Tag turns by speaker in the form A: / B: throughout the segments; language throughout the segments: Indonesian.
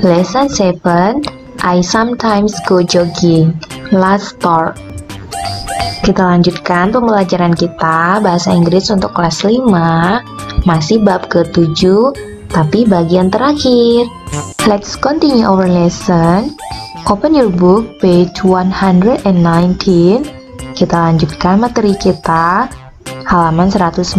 A: Lesson 7. I sometimes go jogging. Let's start. Kita lanjutkan pembelajaran kita bahasa Inggris untuk kelas 5. Masih bab ke-7, tapi bagian terakhir. Let's continue our lesson. Open your book, page 119. Kita lanjutkan materi kita, halaman 119.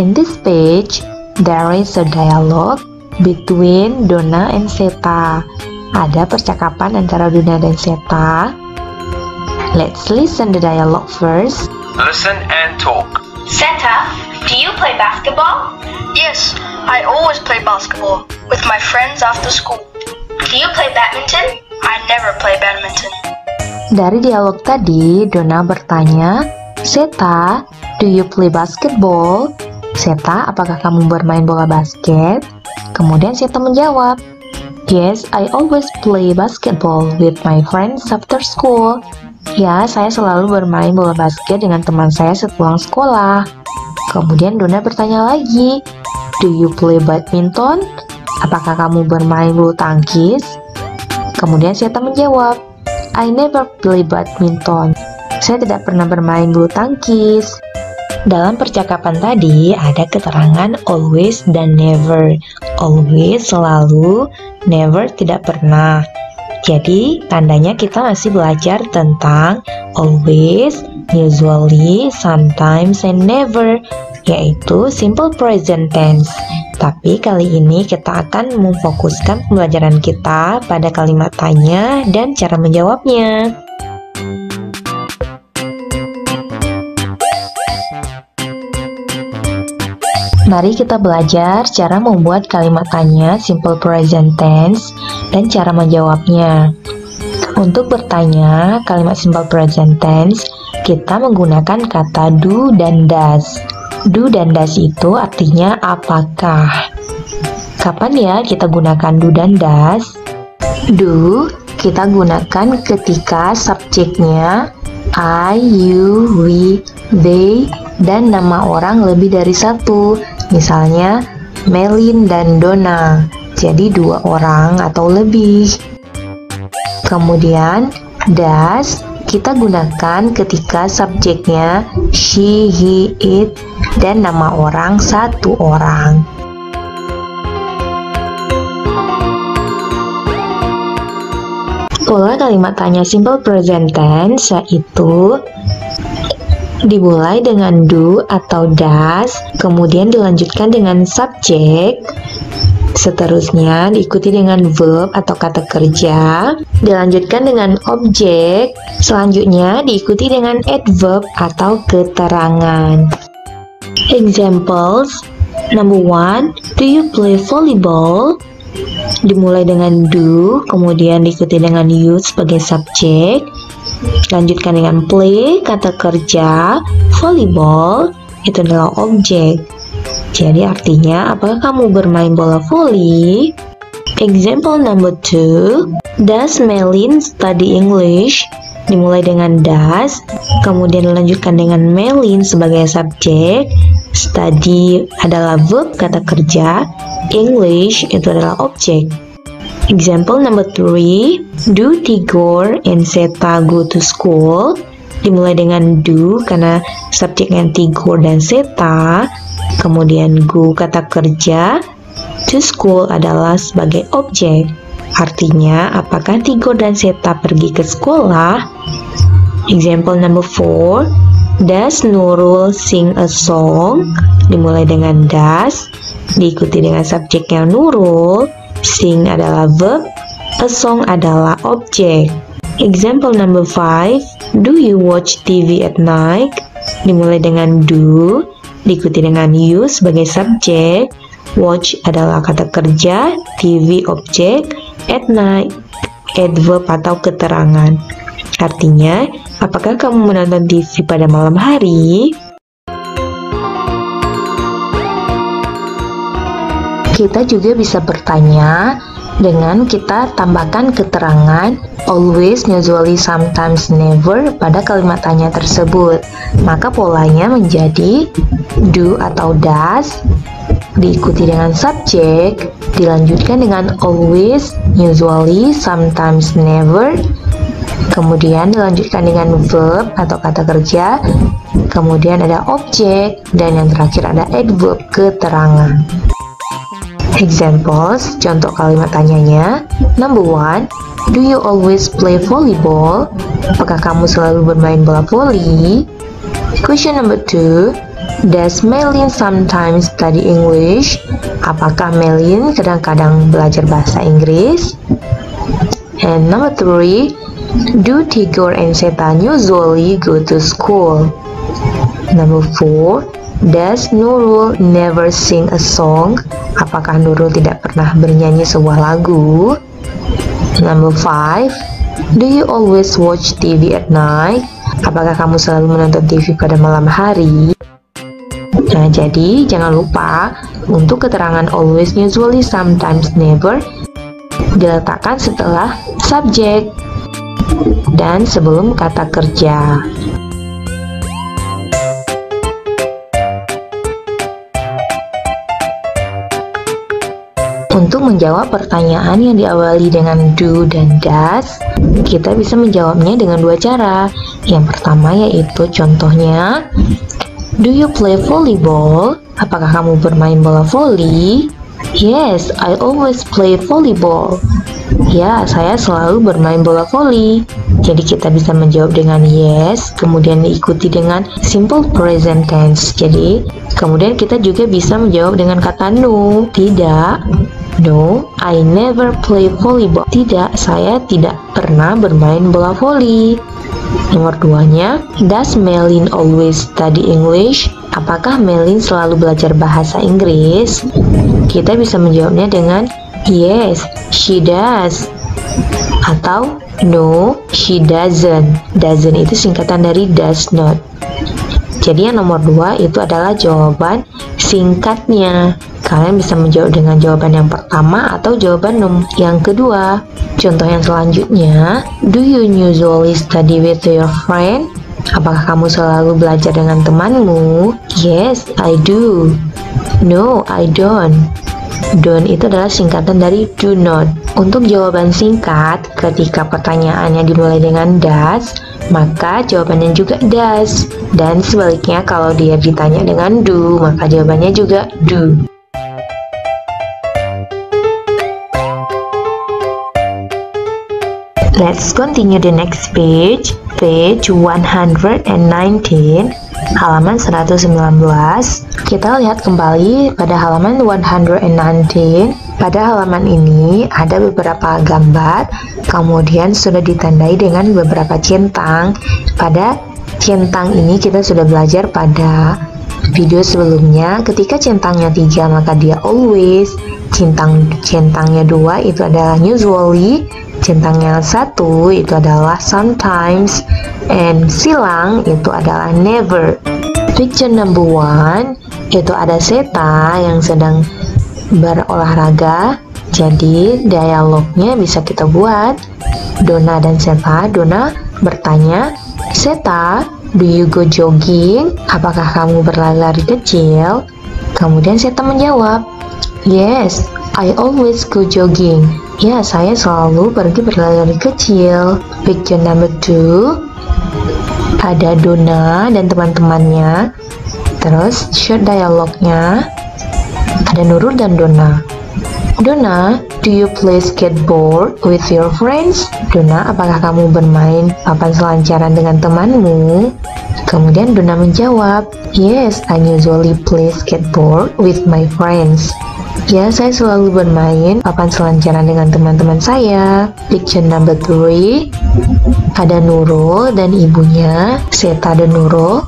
A: In this page, there is a dialogue between Donna and Seta. Ada percakapan antara Donna dan Seta. Let's listen the dialogue first.
B: Listen and talk.
C: Seta, do you play basketball?
D: Yes, I always play basketball with my friends after school.
C: Do you play badminton?
D: I never play badminton.
A: Dari dialog tadi, Donna bertanya, Seta, do you play basketball? Seta, apakah kamu bermain bola basket? Kemudian Seta menjawab, Yes, I always play basketball with my friends after school. Ya, saya selalu bermain bola basket dengan teman saya sepulang sekolah. Kemudian Donna bertanya lagi, Do you play badminton? Apakah kamu bermain bulu tangkis? Kemudian Seta menjawab, I never play badminton. Saya tidak pernah bermain bulu tangkis. Dalam percakapan tadi ada keterangan always dan never. Always selalu, never tidak pernah. Jadi tandanya kita masih belajar tentang always, usually, sometimes, and never, yaitu simple present tense. Tapi kali ini kita akan memfokuskan pembelajaran kita pada kalimat tanya dan cara menjawabnya. Mari kita belajar cara membuat kalimat tanya simple present tense dan cara menjawabnya. Untuk bertanya kalimat simple present tense, kita menggunakan kata do dan does. Do dan does itu artinya apakah. Kapan ya kita gunakan do dan does? Do kita gunakan ketika subjeknya I, you, we, they, dan nama orang lebih dari satu. Misalnya Melin dan Donna, jadi 2 orang atau lebih. Kemudian does kita gunakan ketika subjeknya she, he, it, dan nama orang 1 orang. Pola kalimat tanya simple present tense yaitu dimulai dengan do atau does, kemudian dilanjutkan dengan subjek, seterusnya diikuti dengan verb atau kata kerja, dilanjutkan dengan objek, selanjutnya diikuti dengan adverb atau keterangan. Examples. Number 1, do you play volleyball? Dimulai dengan do, kemudian diikuti dengan you sebagai subjek, lanjutkan dengan play, kata kerja, volleyball, itu adalah objek. Jadi artinya, apakah kamu bermain bola voli? Example number 2, does Melin study English? Dimulai dengan does, kemudian dilanjutkan dengan Melin sebagai subjek, study adalah verb kata kerja, English itu adalah objek. Example number 3, do Tigor and Seta go to school? Dimulai dengan do karena subjeknya Tigor dan Seta, kemudian go kata kerja, to school adalah sebagai objek. Artinya, apakah Tigor dan Seta pergi ke sekolah? Example number 4, does Nurul sing a song? Dimulai dengan does, diikuti dengan subjeknya Nurul, sing adalah verb, a song adalah objek. Example number 5, do you watch TV at night? Dimulai dengan do, diikuti dengan you sebagai subjek, watch adalah kata kerja, TV objek, at night adverb atau keterangan. Artinya, apakah kamu menonton TV pada malam hari? Kita juga bisa bertanya dengan kita tambahkan keterangan always, usually, sometimes, never pada kalimat tanya tersebut. Maka polanya menjadi do atau does, diikuti dengan subjek, dilanjutkan dengan always, usually, sometimes, never, kemudian dilanjutkan dengan verb atau kata kerja, kemudian ada objek, dan yang terakhir ada adverb, keterangan. Examples, contoh kalimat tanyanya. Number 1, do you always play volleyball? Apakah kamu selalu bermain bola voli? Question number 2, does Melin sometimes study English? Apakah Melin kadang-kadang belajar bahasa Inggris? And number 3, do Tigor and Setan usually go to school? Number 4, does Nurul never sing a song? Apakah Nurul tidak pernah bernyanyi sebuah lagu? Number 5, do you always watch TV at night? Apakah kamu selalu menonton TV pada malam hari? Nah, jadi jangan lupa untuk keterangan always, usually, sometimes, never diletakkan setelah subjek dan sebelum kata kerja. Untuk menjawab pertanyaan yang diawali dengan do dan does, kita bisa menjawabnya dengan dua cara. Yang pertama yaitu contohnya, do you play volleyball? Apakah kamu bermain bola voli? Yes, I always play volleyball. Ya, saya selalu bermain bola voli. Jadi kita bisa menjawab dengan yes, kemudian diikuti dengan simple present tense. Jadi, kemudian kita juga bisa menjawab dengan kata no, tidak. No, I never play volleyball. Tidak, saya tidak pernah bermain bola voli. Nomor 2-nya, does Melin always study English? Apakah Melin selalu belajar bahasa Inggris? Kita bisa menjawabnya dengan yes, she does. Atau no, she doesn't. Doesn't itu singkatan dari does not. Jadi yang nomor 2 itu adalah jawaban singkatnya. Kalian bisa menjawab dengan jawaban yang pertama atau jawaban yang kedua. Contoh yang selanjutnya, do you usually study with your friend? Apakah kamu selalu belajar dengan temanmu? Yes, I do. No, I don't. Don't itu adalah singkatan dari do not. Untuk jawaban singkat, ketika pertanyaannya dimulai dengan does, maka jawabannya juga does. Dan sebaliknya kalau dia ditanya dengan do, maka jawabannya juga do. Let's continue the next page, page 119, halaman 119. Kita lihat kembali pada halaman 119. Pada halaman ini ada beberapa gambar, kemudian sudah ditandai dengan beberapa centang. Pada centang ini kita sudah belajar pada video sebelumnya. Ketika centangnya 3 maka dia always, centangnya 2 itu adalah usually, centangnya 1 itu adalah sometimes, and silang itu adalah never. Picture number 1 itu ada Seta yang sedang berolahraga. Jadi dialognya bisa kita buat Donna dan Seta. Donna bertanya, Seta, do you go jogging? Apakah kamu berlari-lari kecil? Kemudian Seta menjawab, yes, I always go jogging. Ya, saya selalu pergi berlari kecil. Picture number 2, ada Donna dan teman-temannya. Terus short dialognya ada Nurul dan Donna. Donna, do you play skateboard with your friends? Donna, apakah kamu bermain papan selancaran dengan temanmu? Kemudian Donna menjawab, yes, I usually play skateboard with my friends. Ya, saya selalu bermain papan selancaran dengan teman-teman saya. Picture number 3, ada Nurul dan ibunya, Seta dan Nurul.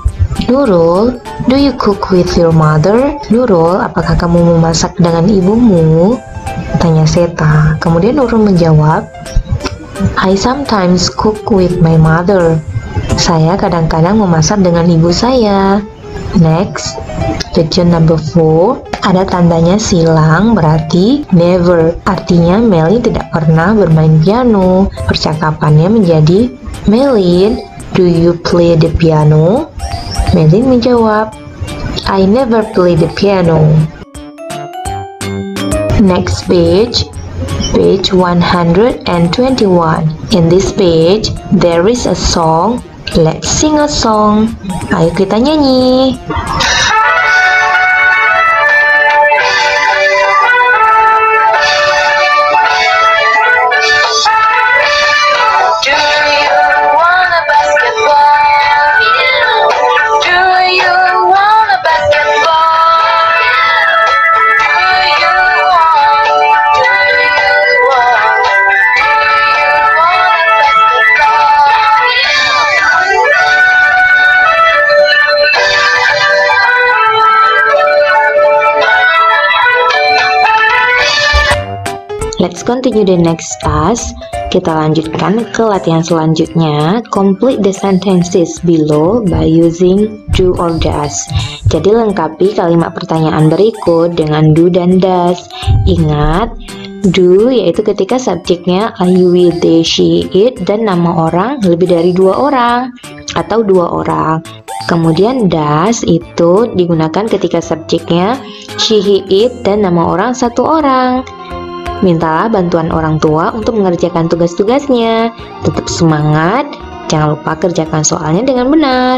A: Nurul, do you cook with your mother? Nurul, apakah kamu memasak dengan ibumu? Tanya Seta. Kemudian Nurul menjawab, I sometimes cook with my mother. Saya kadang-kadang memasak dengan ibu saya. Next, picture number 4, ada tandanya silang, berarti never. Artinya Melin tidak pernah bermain piano. Percakapannya menjadi, Melin, do you play the piano? Melin menjawab, I never play the piano. Next page, page 121. In this page, there is a song. Let's sing a song. Ayo kita nyanyi. Let's continue the next task. Kita lanjutkan ke latihan selanjutnya. Complete the sentences below by using do or does. Jadi lengkapi kalimat pertanyaan berikut dengan do dan does. Ingat, do yaitu ketika subjeknya I, we, they, she, it, dan nama orang lebih dari 2 orang atau 2 orang. Kemudian does itu digunakan ketika subjeknya she, he, it, dan nama orang 1 orang. Mintalah bantuan orang tua untuk mengerjakan tugas-tugasnya. Tetap semangat, jangan lupa kerjakan soalnya dengan benar.